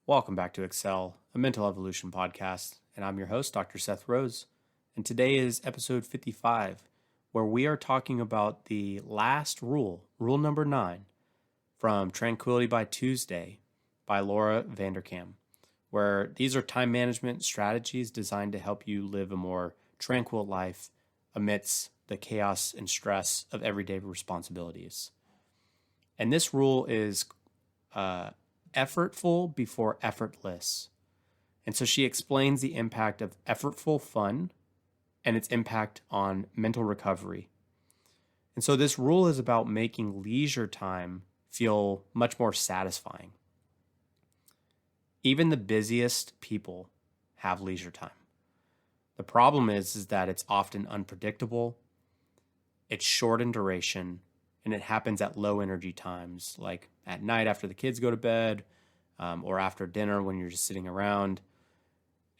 Welcome back to Excel, a mental evolution podcast, and I'm your host, Dr. Seth Rose. And today is episode 55, where we are talking about the last rule number 9, from Tranquility by Tuesday by Laura Vanderkam, where these are time management strategies designed to help you live a more tranquil life amidst the chaos and stress of everyday responsibilities. And this rule is effortful before effortless. And so she explains the impact of effortful fun and its impact on mental recovery. And so this rule is about making leisure time feel much more satisfying. Even the busiest people have leisure time. The problem is that it's often unpredictable, it's short in duration, and it happens at low energy times, like at night after the kids go to bed, or after dinner when you're just sitting around.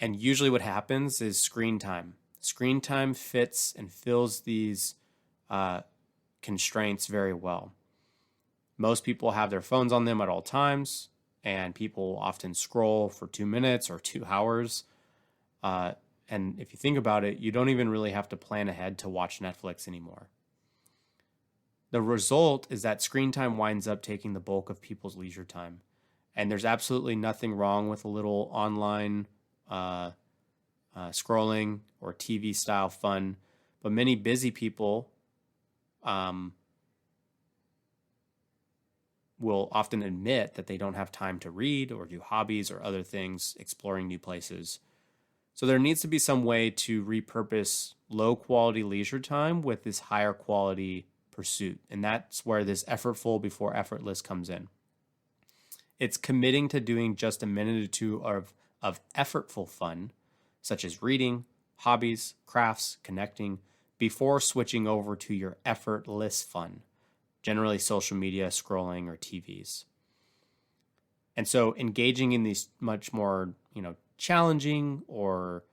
And usually what happens is screen time. Screen time fits and fills these constraints very well. Most people have their phones on them at all times, and people often scroll for 2 minutes or 2 hours. And if you think about it, you don't even really have to plan ahead to watch Netflix anymore. The result is that screen time winds up taking the bulk of people's leisure time. And there's absolutely nothing wrong with a little online scrolling or TV style fun. But many busy people will often admit that they don't have time to read or do hobbies or other things, exploring new places. So there needs to be some way to repurpose low quality leisure time with this higher quality pursuit. And that's where this effortful before effortless comes in. It's committing to doing just a minute or two of effortful fun, such as reading, hobbies, crafts, connecting, before switching over to your effortless fun, generally social media, scrolling, or TVs. And so engaging in these much more, challenging or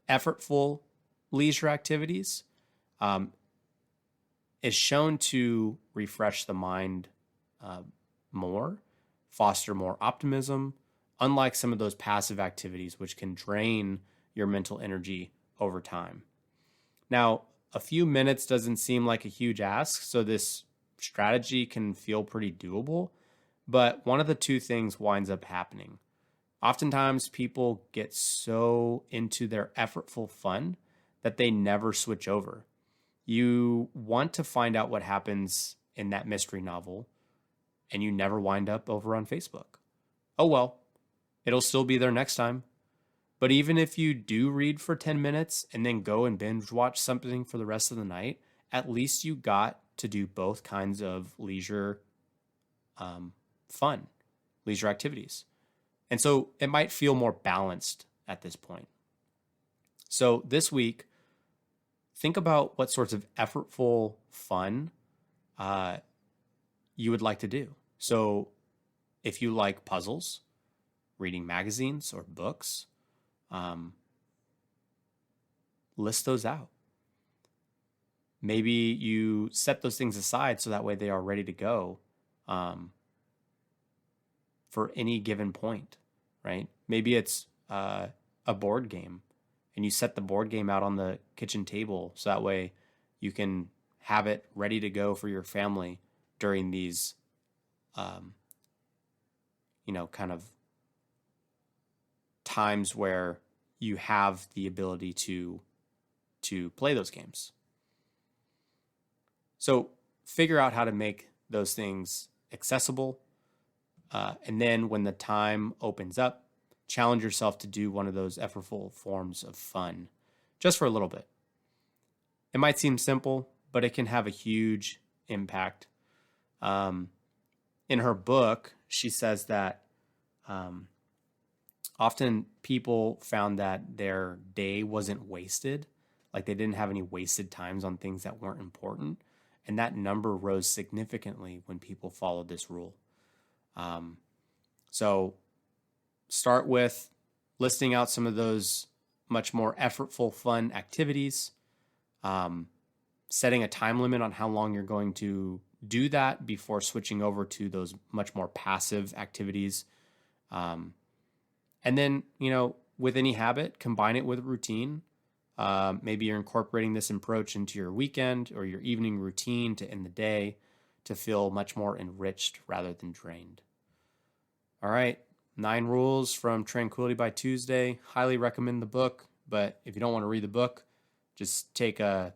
effortful leisure activities is shown to refresh the mind more, foster more optimism, unlike some of those passive activities which can drain your mental energy over time. Now, a few minutes doesn't seem like a huge ask, so this strategy can feel pretty doable, but one of the two things winds up happening. Oftentimes, people get so into their effortful fun that they never switch over. You want to find out what happens in that mystery novel, and you never wind up over on Facebook. Oh well, it'll still be there next time. But even if you do read for 10 minutes and then go and binge watch something for the rest of the night, at least you got to do both kinds of leisure fun, leisure activities. And so it might feel more balanced at this point. So this week, think about what sorts of effortful fun you would like to do. So if you like puzzles, reading magazines or books, list those out. Maybe you set those things aside so that way they are ready to go for any given point, right? Maybe it's a board game, and you set the board game out on the kitchen table so that way you can have it ready to go for your family during these, kind of times where you have the ability to play those games. So figure out how to make those things accessible. And then when the time opens up, challenge yourself to do one of those effortful forms of fun just for a little bit. It might seem simple, but it can have a huge impact. In her book, she says that often people found that their day wasn't wasted, like they didn't have any wasted times on things that weren't important. And that number rose significantly when people followed this rule. So start with listing out some of those much more effortful, fun activities, setting a time limit on how long you're going to do that before switching over to those much more passive activities And then, with any habit, combine it with routine. Maybe you're incorporating this approach into your weekend or your evening routine to end the day to feel much more enriched rather than drained. All right, 9 rules from Tranquility by Tuesday. Highly recommend the book, but if you don't want to read the book, just take a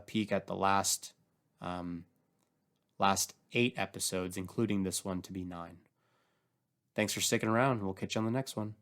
peek at the last 8 episodes, including this one to be 9. Thanks for sticking around. We'll catch you on the next one.